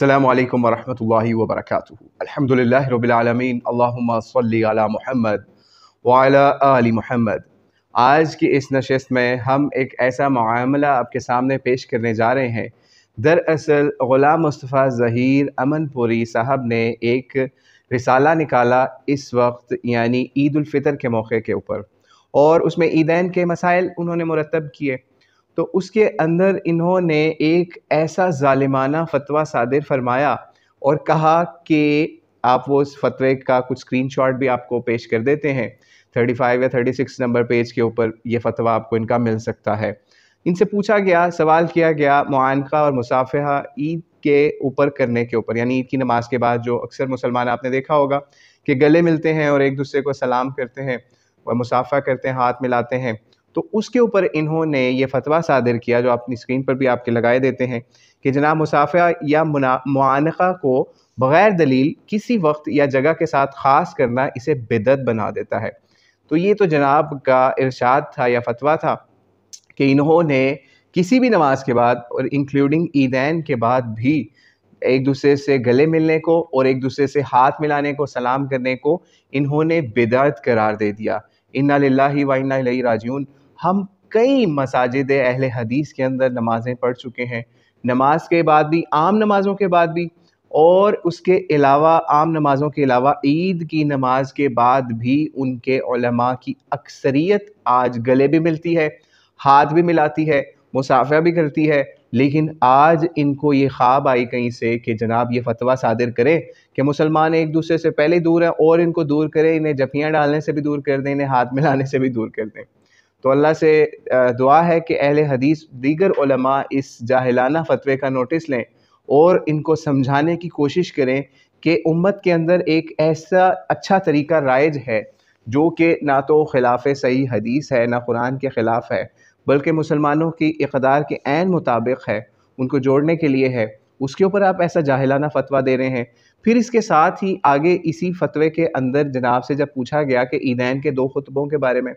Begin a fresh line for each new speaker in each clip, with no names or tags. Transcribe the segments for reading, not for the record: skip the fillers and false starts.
अस्सलामु अलैकुम वरहमतुल्लाहि वबरकातुहू। अल्हम्दुलिल्लाहि रब्बिल आलमीन, अल्लाहुम्मा सल्लि अला मुहम्मद व अला आलि मुहम्मद। आज की इस नशिस्त में हम एक ऐसा मामला आपके सामने पेश करने जा रहे हैं। दरअसल ग़ुलाम मुस्तफ़ा ज़हीर अमनपुरी साहब ने एक रिसाला निकाला इस वक्त यानी ईद उल फ़ितर के मौके के ऊपर, और उसमें ईदैन के मसाइल उन्होंने मुरतब किए। तो उसके अंदर इन्होंने एक ऐसा ज़ालिमाना फ़तवा सादिर फरमाया और कहा कि आप वो उस फ़तवे का कुछ स्क्रीनशॉट भी आपको पेश कर देते हैं। 35 या 36 नंबर पेज के ऊपर ये फ़तवा आपको इनका मिल सकता है। इनसे पूछा गया, सवाल किया गया मुआनका और मुसाफ़हा ईद के ऊपर करने के ऊपर, यानी ईद की नमाज के बाद जो अक्सर मुसलमान आपने देखा होगा कि गले मिलते हैं और एक दूसरे को सलाम करते हैं और मुसाफ़हा करते हैं, हाथ मिलाते हैं। तो उसके ऊपर इन्होंने ये फ़तवा सादिर किया जो अपनी स्क्रीन पर भी आपके लगाए देते हैं कि जनाब मुसाफ़हा या मुआनका को बग़ैर दलील किसी वक्त या जगह के साथ ख़ास करना इसे बिदअत बना देता है। तो ये तो जनाब का इरशाद था या फ़तवा था कि इन्होंने किसी भी नमाज के बाद और इंक्लूडिंग ईदैन के बाद भी एक दूसरे से गले मिलने को और एक दूसरे से हाथ मिलाने को, सलाम करने को इन्होंने बिदअत करार दे दिया। इन्ना लिल्लाहि व इन्ना इलैहि राजिऊन। हम कई मसाजिद अहले हदीस के अंदर नमाज़ें पढ़ चुके हैं, नमाज के बाद भी, आम नमाज़ों के बाद भी, और उसके अलावा आम नमाज़ों के अलावा ईद की नमाज के बाद भी उनके उलमा की अक्सरियत आज गले भी मिलती है, हाथ भी मिलाती है, मुसाफ़हा भी करती है। लेकिन आज इनको ये ख्वाब आई कहीं से कि जनाब ये फ़तवा सादिर करें कि मुसलमान एक दूसरे से पहले दूर हैं और इनको दूर करें, इन्हें जफ़ियाँ डालने से भी दूर कर दें, इन्हें हाथ मिलाने से भी दूर कर दें। तो अल्लाह से दुआ है कि अहले हदीस दीगर उलमा इस जाहिलाना फ़तवे का नोटिस लें और इनको समझाने की कोशिश करें कि उम्मत के अंदर एक ऐसा अच्छा तरीका राइज है जो कि ना तो खिलाफ़ सही हदीस है, ना कुरान के ख़िलाफ़ है, बल्कि मुसलमानों की इक़दार के ऐन मुताबिक है, उनको जोड़ने के लिए है। उसके ऊपर आप ऐसा जाहिलाना फ़तवा दे रहे हैं। फिर इसके साथ ही आगे इसी फ़तवे के अंदर जनाब से जब पूछा गया कि ईदैन के 2 खुतबों के बारे में,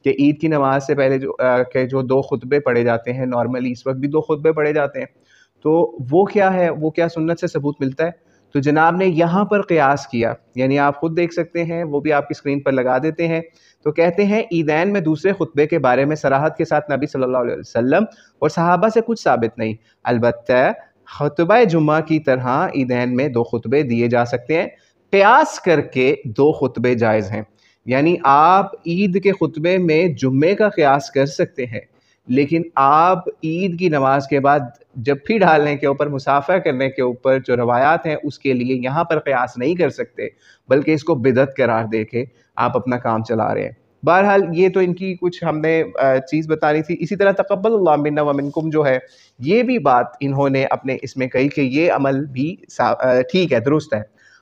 कि ईद की नमाज से पहले जो 2 खुतबे पढ़े जाते हैं, नॉर्मली इस वक्त भी 2 खुतबे पढ़े जाते हैं, तो वो क्या है, वो क्या सुन्नत से सबूत मिलता है? तो जनाब ने यहाँ पर क़ियास किया, यानी आप ख़ुद देख सकते हैं, वो भी आपकी स्क्रीन पर लगा देते हैं। तो कहते हैं ईदैन में दूसरे खुतबे के बारे में सराहत के साथ नबी सल्लल्लाहु अलैहि वसल्लम और सहाबा से कुछ साबित नहीं, अलबत्ता खुतबा जुम्मा की तरह ईदैन में 2 खुतबे दिए जा सकते हैं। क़ियास करके 2 खुतबे जायज़ हैं, यानी आप ईद के खुतबे में जुम्मे का क़ियास कर सकते हैं, लेकिन आप ईद की नमाज के बाद जफ्फी डालने के ऊपर, मुसाफ़हा करने के ऊपर जो रवायात हैं उसके लिए यहाँ पर क़ियास नहीं कर सकते, बल्कि इसको बिदअत करार दे के आप अपना काम चला रहे हैं। बहरहाल ये तो इनकी कुछ हमने चीज़ बतानी थी। इसी तरह तक़ब्बलल्लाहु मिन्ना व मिनकुम जो है, ये भी बात इन्होंने अपने इसमें कही कि ये अमल भी ठीक है, दुरुस्त है।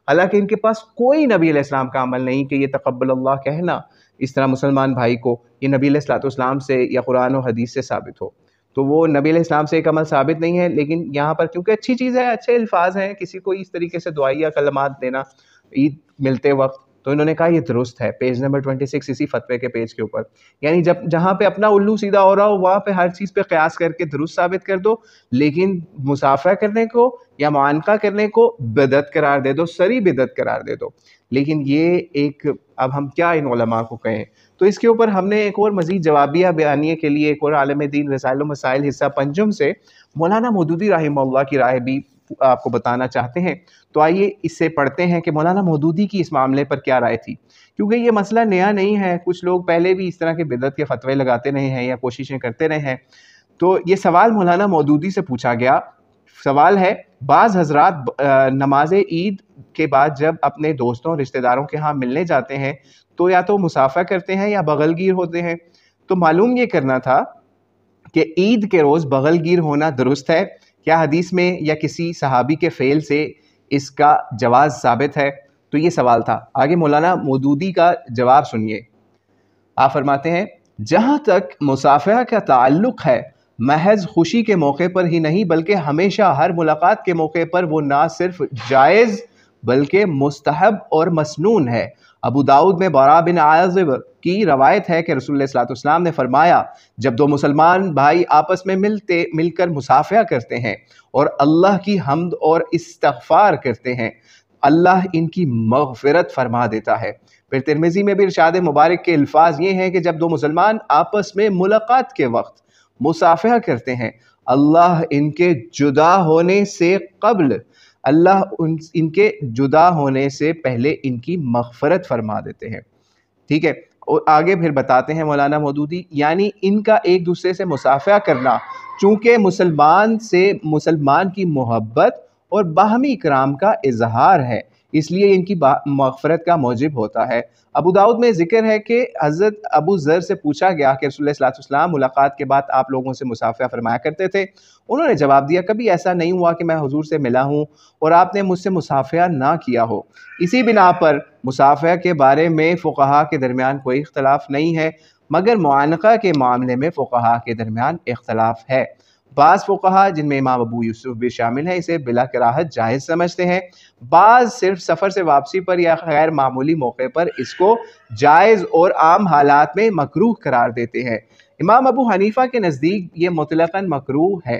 हालांकि इनके पास कोई नबी अलैहिस्सलाम का अमल नहीं कि ये तक़ब्बलल्लाह कहना इस तरह मुसलमान भाई को ये नबी अलैहिस्सलाम से या कुरान और हदीस से साबित हो। तो वो नबी अलैहिस्सलाम से एक अमल साबित नहीं है, लेकिन यहाँ पर क्योंकि अच्छी चीज़ है, अच्छे अल्फाज हैं, किसी को इस तरीके से दुआई या कलमात देना ईद मिलते वक्त, तो इन्होंने कहा ये दुरुस्त है। पेज नंबर 26 इसी फ़तवे के पेज के ऊपर, यानी जब जहाँ पे अपना उल्लू सीधा हो रहा हो वहाँ पे हर चीज़ पे क़ियास करके दुरुस्त साबित कर दो, लेकिन मुसाफ़हा करने को या मुआनका करने को बिदअत करार दे दो, सरी बिदअत करार दे दो। लेकिन ये एक, अब हम क्या इन उलमा को कहें? तो इसके ऊपर हमने एक और मज़ीद जवाबिया बयानिए के लिए एक और आलिम दीन रसाइल व मसाइल हिस्सा पंजुम से मौलाना मौदूदी रहमहुल्लाह की राय भी आपको बताना चाहते हैं। तो आइए इससे पढ़ते हैं कि मौलाना मौदूदी की इस मामले पर क्या राय थी, क्योंकि ये मसला नया नहीं है, कुछ लोग पहले भी इस तरह के बिदअत के फ़तवे लगाते रहे हैं या कोशिशें करते रहे हैं। तो ये सवाल मौलाना मौदूदी से पूछा गया। सवाल है, बाज़ हज़रात नमाज ईद के बाद जब अपने दोस्तों रिश्तेदारों के यहाँ मिलने जाते हैं तो या तो मुसाफ़हा करते हैं या बगलगीर होते हैं। तो मालूम ये करना था कि ईद के रोज़ बगलगीर होना दुरुस्त है क्या, हदीस में या किसी सहाबी के फ़ेल से इसका जवाज़ साबित है? तो ये सवाल था। आगे मौलाना मौदूदी का जवाब सुनिए। आप फरमाते हैं, जहाँ तक मुसाफ़हा का ताल्लुक़ है, महज खुशी के मौके पर ही नहीं बल्कि हमेशा हर मुलाकात के मौके पर वो ना सिर्फ जायज़ بلکہ مستحب اور مسنون ہے۔ ابو داؤد میں برا بن عازب کی روایت ہے کہ رسول اللہ صلی اللہ علیہ وسلم نے فرمایا، جب دو مسلمان بھائی آپس میں مل کر مصافحہ کرتے ہیں اور اللہ کی حمد اور استغفار کرتے ہیں، اللہ ان کی مغفرت فرما دیتا ہے۔ پھر ترمذی میں بھی ارشاد مبارک کے الفاظ یہ ہیں کہ جب دو مسلمان آپس میں ملاقات کے وقت مصافحہ کرتے ہیں، اللہ ان کے جدا ہونے سے پہلے ان کی مغفرت فرما دیتے ہیں۔ ٹھیک ہے، اور آگے پھر بتاتے ہیں مولانا مودودی، یعنی ان کا ایک دوسرے سے مصافحہ کرنا چونکہ مسلمان کی محبت اور باہمی اکرام کا اظہار ہے، اس لیے ان کی مغفرت کا موجب ہوتا ہے۔ ابو داؤد میں ذکر ہے کہ حضرت ابو ذر سے پوچھا گیا کہ رسول اللہ صلی اللہ علیہ وسلم ملاقات کے بعد آپ لوگوں سے مصافحہ فرمایا کرتے تھے؟ انہوں نے جواب دیا، کبھی ایسا نہیں ہوا کہ میں حضور سے ملا ہوں اور آپ نے مجھ سے مصافحہ نہ کیا ہو۔ اسی بنا پر مصافحہ کے بارے میں فقہاء کے درمیان کوئی اختلاف نہیں ہے، مگر معانقہ کے معاملے میں فقہاء کے درمیان اختلاف ہے۔ بعض فقہاء جن میں امام ابو یوسف بھی شامل ہیں اسے بلا کراہت جائز سمجھتے ہیں، بعض صرف سفر سے واپسی پر یا غیر معمولی موقع پر اس کو جائز اور عام حالات میں مکروہ قرار دیتے ہیں۔ امام ابو حنیفہ کے نزدیک یہ مطلقاً مکروہ ہے۔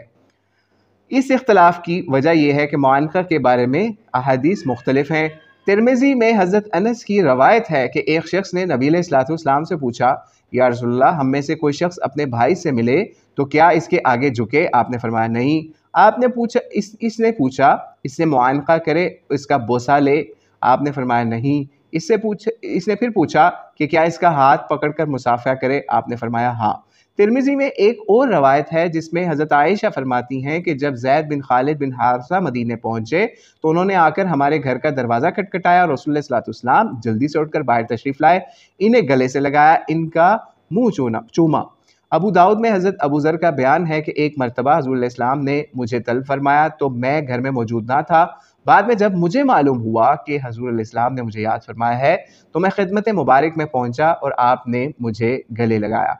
اس اختلاف کی وجہ یہ ہے کہ معانقہ کے بارے میں احادیث مختلف ہیں۔ ترمذی میں حضرت انس کی روایت ہے کہ ایک شخص نے نبی علیہ الصلوۃ والسلام سے پوچھا، یا رسول اللہ، ہم میں سے کوئی شخص اپنے بھائی سے ملے تو کیا اس کے آگے جھکے؟ آپ نے فرمایا نہیں۔ آپ نے پوچھا اس نے پوچھا اس سے معانقہ کرے، اس کا بوسہ لے؟ آپ نے فرمایا نہیں۔ اس نے پھر پوچھا کہ کیا اس کا ہاتھ پکڑ کر مصافحہ کرے؟ آپ نے فرمایا ہاں۔ ترمذی میں ایک اور روایت ہے جس میں حضرت عائشہ فرماتی ہیں کہ جب زید بن خالد بن حارثہ مدینے پہنچے تو انہوں نے آ کر ہمارے گھر کا دروازہ کھٹکھٹایا اور رسول اللہ صلی اللہ علیہ وسلم جلدی سے اٹھ کر باہر تشریف لائے، انہیں گلے سے لگایا، ان کا منہ چوما۔ ابو داؤد میں حضرت ابو ذر کا بیان ہے کہ ایک مرتبہ حضور علیہ السلام نے مجھے طلب فرمایا تو میں گھر میں موجود نہ تھا، بعد میں جب مجھے معلوم ہوا کہ حضور علیہ السلام نے مجھے یاد فرمایا ہے تو میں خدمت مبارک میں پہنچا اور آپ نے مجھے گلے لگایا۔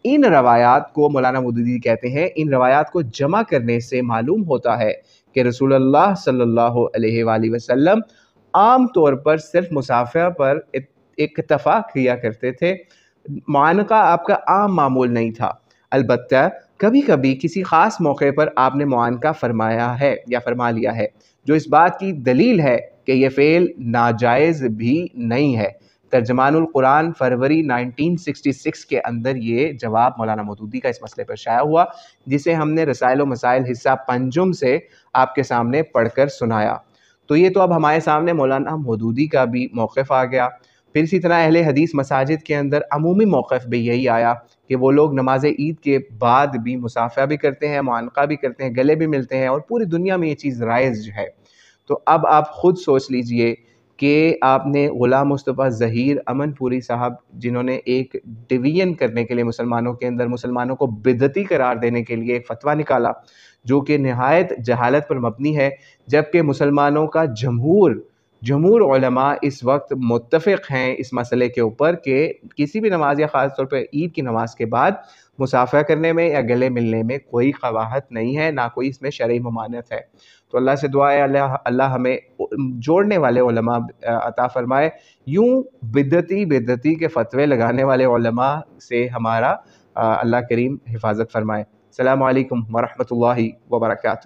ان روایات کو مولانا مودودی کہتے ہیں، ان روایات کو جمع کرنے سے معلوم ہوتا ہے کہ رسول اللہ صلی اللہ علیہ وآلہ وسلم عام طور پر صرف مصافحہ پر اکتفا کیا کرتے تھے، معانقہ آپ کا عام معمول نہیں تھا۔ البتہ کبھی کبھی کسی خاص موقع پر آپ نے معانقہ فرمایا ہے یا فرما لیا ہے، جو اس بات کی دلیل ہے کہ یہ فعل ناجائز بھی نہیں ہے۔ ترجمان القرآن فروری 1966 کے اندر یہ جواب مولانا مودودی کا اس مسئلے پر شائع ہوا، جسے ہم نے رسائل و مسائل حصہ پنجم سے آپ کے سامنے پڑھ کر سنایا۔ تو یہ تو اب ہمارے سامنے مولانا مودودی کا بھی موقف آ گیا۔ پھر اسی طرح اہل حدیث مساجد کے اندر عمومی موقف بھی یہی آیا کہ وہ لوگ نماز عید کے بعد بھی مصافحہ بھی کرتے ہیں، معانقہ بھی کرتے ہیں، گلے بھی ملتے ہیں، اور پوری دنیا میں یہ چیز رائج ہے۔ تو اب آپ خود سوچ لیجئے کہ آپ نے غلام مصطفیٰ ظہیر امن پوری صاحب، جنہوں نے ایک ڈویژن کرنے کے لیے مسلمانوں کے اندر مسلمانوں کو بدعتی قرار دینے کے لیے ایک فتویٰ نکالا جو کہ نہایت جہالت پر مبنی ہے، جبکہ مسلمانوں کا جمہور علماء اس وقت متفق ہیں اس مسئلے کے اوپر کہ کسی بھی نماز یا خاص طور پر عید کی نماز کے بعد مصافحہ کرنے میں یا گلے ملنے میں کوئی قباحت نہیں ہے، نہ کوئی اس میں شرعی ممانعت ہے۔ تو اللہ سے دعا ہے اللہ ہمیں جوڑنے والے علماء عطا فرمائے، یوں بدعتی کے فتوے لگانے والے علماء سے ہمارا اللہ کریم حفاظت فرمائے۔ السلام علیکم ورحمۃ اللہ وبرکاتہ۔